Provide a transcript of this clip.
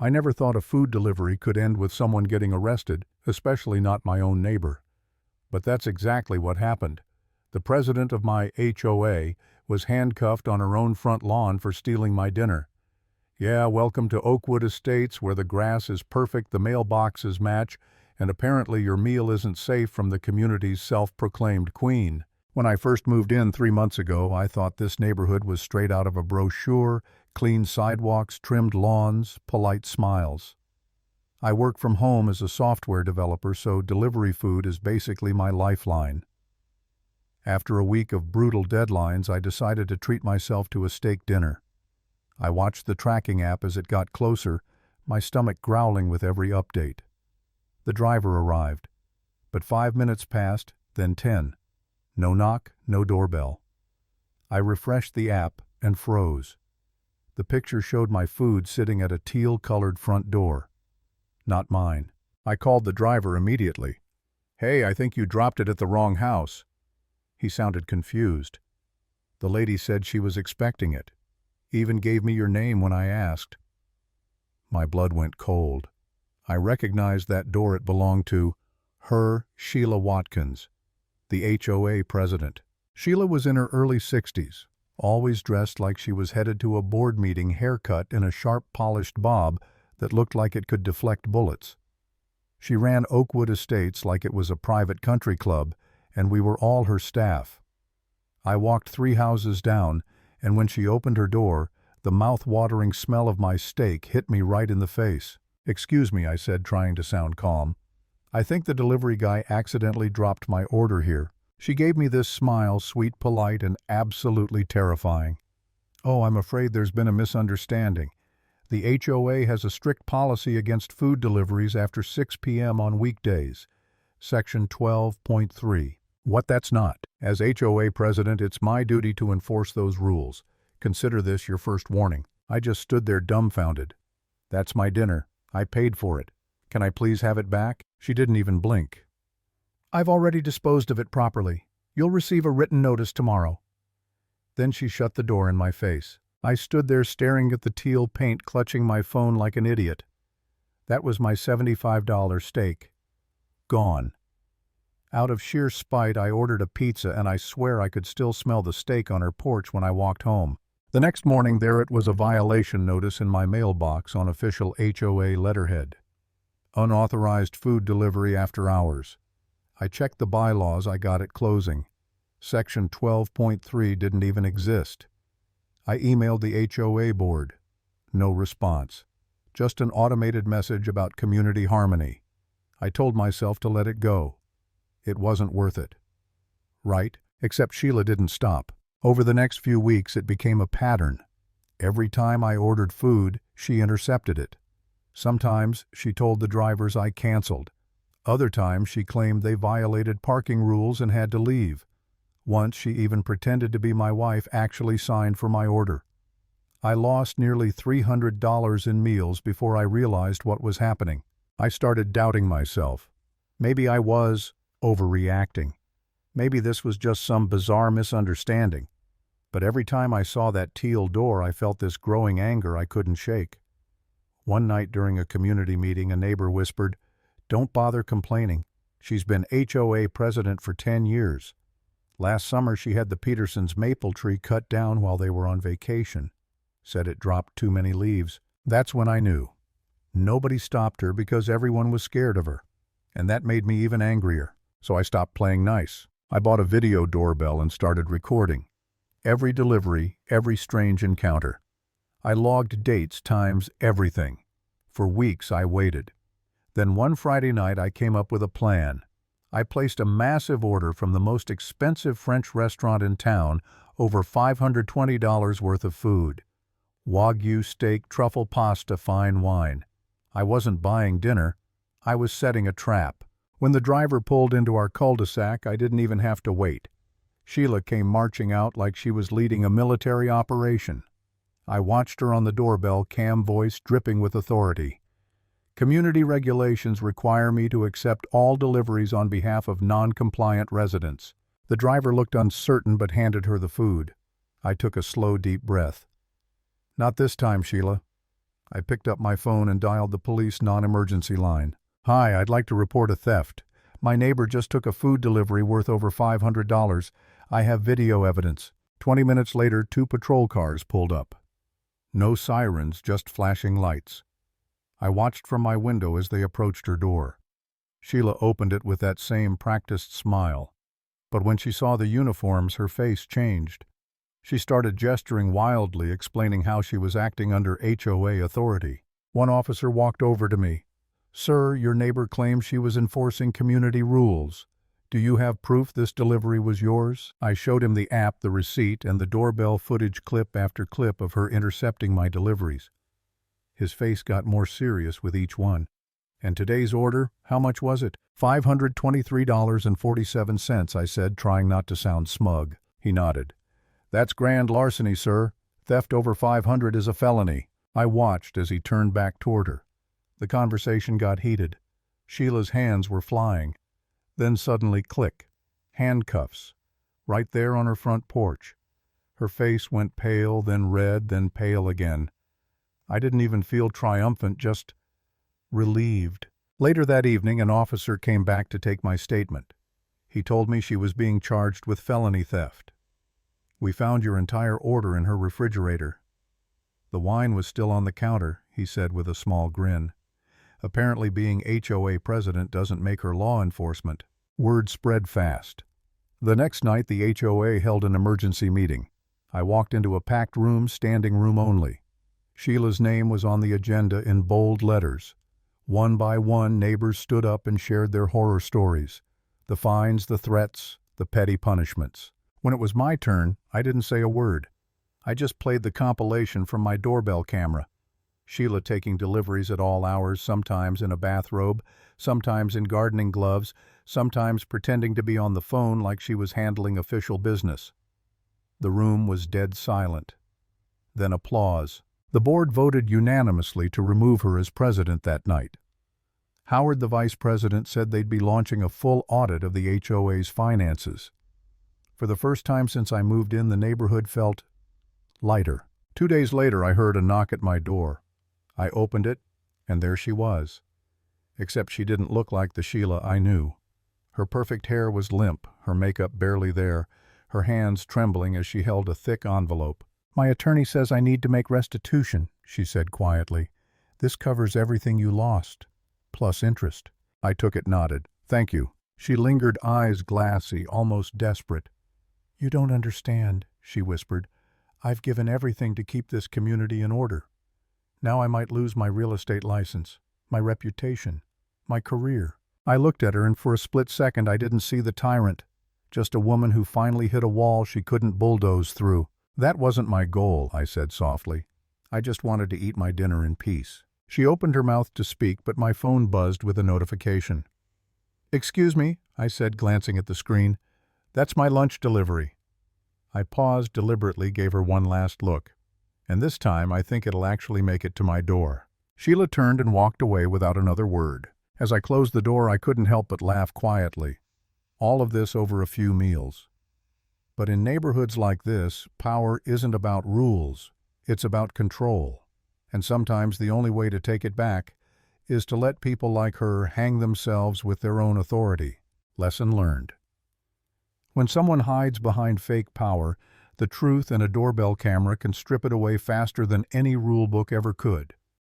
I never thought a food delivery could end with someone getting arrested, especially not my own neighbor. But that's exactly what happened. The president of my HOA was handcuffed on her own front lawn for stealing my dinner. Yeah, welcome to Oakwood Estates, where the grass is perfect, the mailboxes match, and apparently your meal isn't safe from the community's self-proclaimed queen. When I first moved in 3 months ago, I thought this neighborhood was straight out of a brochure: clean sidewalks, trimmed lawns, polite smiles. I work from home as a software developer, so delivery food is basically my lifeline. After a week of brutal deadlines, I decided to treat myself to a steak dinner. I watched the tracking app as it got closer, my stomach growling with every update. The driver arrived, but 5 minutes passed, then 10. No knock, no doorbell. I refreshed the app and froze. The picture showed my food sitting at a teal-colored front door. Not mine. I called the driver immediately. "Hey, I think you dropped it at the wrong house." He sounded confused. The lady said she was expecting it. Even gave me your name when I asked. My blood went cold. I recognized that door. It belonged to her, Sheila Watkins, the HOA president. Sheila was in her early 60s, always dressed like she was headed to a board meeting, haircut in a sharp polished bob that looked like it could deflect bullets. She ran Oakwood Estates like it was a private country club, and we were all her staff. I walked 3 houses down, and when she opened her door, the mouth-watering smell of my steak hit me right in the face. "Excuse me," I said, trying to sound calm. "I think the delivery guy accidentally dropped my order here." She gave me this smile, sweet, polite, and absolutely terrifying. "Oh, I'm afraid there's been a misunderstanding. The HOA has a strict policy against food deliveries after 6 p.m. on weekdays. Section 12.3. What that's not. As HOA president, it's my duty to enforce those rules. Consider this your first warning." I just stood there dumbfounded. "That's my dinner. I paid for it. Can I please have it back?" She didn't even blink. "I've already disposed of it properly. You'll receive a written notice tomorrow." Then she shut the door in my face. I stood there staring at the teal paint, clutching my phone like an idiot. That was my $75 steak. Gone. Out of sheer spite, I ordered a pizza, and I swear I could still smell the steak on her porch when I walked home. The next morning, there it was, a violation notice in my mailbox on official HOA letterhead. Unauthorized food delivery after hours. I checked the bylaws I got at closing. Section 12.3 didn't even exist. I emailed the HOA board. No response. Just an automated message about community harmony. I told myself to let it go. It wasn't worth it. Right? Except Sheila didn't stop. Over the next few weeks, it became a pattern. Every time I ordered food, she intercepted it. Sometimes she told the drivers I canceled. Other times she claimed they violated parking rules and had to leave. Once she even pretended to be my wife, actually signed for my order. I lost nearly $300 in meals before I realized what was happening. I started doubting myself. Maybe I was overreacting. Maybe this was just some bizarre misunderstanding. But every time I saw that teal door, I felt this growing anger I couldn't shake. One night during a community meeting, a neighbor whispered, "Don't bother complaining. She's been HOA president for 10 years. Last summer she had the Petersons' maple tree cut down while they were on vacation. Said it dropped too many leaves." That's when I knew. Nobody stopped her because everyone was scared of her. And that made me even angrier. So I stopped playing nice. I bought a video doorbell and started recording. Every delivery, every strange encounter. I logged dates, times, everything. For weeks I waited. Then one Friday night I came up with a plan. I placed a massive order from the most expensive French restaurant in town, over $520 worth of food. Wagyu steak, truffle pasta, fine wine. I wasn't buying dinner. I was setting a trap. When the driver pulled into our cul-de-sac, I didn't even have to wait. Sheila came marching out like she was leading a military operation. I watched her on the doorbell cam, voice dripping with authority. "Community regulations require me to accept all deliveries on behalf of non-compliant residents." The driver looked uncertain but handed her the food. I took a slow, deep breath. "Not this time, Sheila. I picked up my phone and dialed the police non-emergency line. "Hi, I'd like to report a theft. My neighbor just took a food delivery worth over $500. I have video evidence." 20 minutes later, 2 patrol cars pulled up. No sirens, just flashing lights. I watched from my window as they approached her door. Sheila opened it with that same practiced smile. But when she saw the uniforms, her face changed. She started gesturing wildly, explaining how she was acting under HOA authority. One officer walked over to me. "Sir, your neighbor claims she was enforcing community rules. Do you have proof this delivery was yours?" I showed him the app, the receipt, and the doorbell footage clip after clip of her intercepting my deliveries. His face got more serious with each one. "And today's order, how much was it?" $523.47, I said, trying not to sound smug. He nodded. "That's grand larceny, sir. Theft over 500 is a felony." I watched as he turned back toward her. The conversation got heated. Sheila's hands were flying. Then suddenly, click. Handcuffs. Right there on her front porch. Her face went pale, then red, then pale again. I didn't even feel triumphant, just relieved. Later that evening, an officer came back to take my statement. He told me she was being charged with felony theft. "We found your entire order in her refrigerator." The wine was still on the counter, he said with a small grin. Apparently being HOA president doesn't make her law enforcement. Word spread fast. The next night, the HOA held an emergency meeting. I walked into a packed room, standing room only. Sheila's name was on the agenda in bold letters. One by one, neighbors stood up and shared their horror stories. The fines, the threats, the petty punishments. When it was my turn, I didn't say a word. I just played the compilation from my doorbell camera. Sheila taking deliveries at all hours, sometimes in a bathrobe, sometimes in gardening gloves, sometimes pretending to be on the phone like she was handling official business. The room was dead silent. Then applause. The board voted unanimously to remove her as president that night. Howard, the vice president, said they'd be launching a full audit of the HOA's finances. For the first time since I moved in, the neighborhood felt lighter. 2 days later, I heard a knock at my door. I opened it, and there she was. Except she didn't look like the Sheila I knew. Her perfect hair was limp, her makeup barely there, her hands trembling as she held a thick envelope. "My attorney says I need to make restitution," she said quietly. "This covers everything you lost, plus interest." I took it, nodded. "Thank you." She lingered, eyes glassy, almost desperate. "You don't understand," she whispered. "I've given everything to keep this community in order. Now I might lose my real estate license, my reputation, my career." I looked at her, and for a split second I didn't see the tyrant, just a woman who finally hit a wall she couldn't bulldoze through. "That wasn't my goal," I said softly. "I just wanted to eat my dinner in peace." She opened her mouth to speak, but my phone buzzed with a notification. "Excuse me," I said, glancing at the screen. "That's my lunch delivery." I paused deliberately, gave her one last look. And this time I think it'll actually make it to my door. Sheila turned and walked away without another word. As I closed the door, I couldn't help but laugh quietly. All of this over a few meals. But in neighborhoods like this, power isn't about rules, it's about control. And sometimes the only way to take it back is to let people like her hang themselves with their own authority. Lesson learned. When someone hides behind fake power, the truth in a doorbell camera can strip it away faster than any rule book ever could.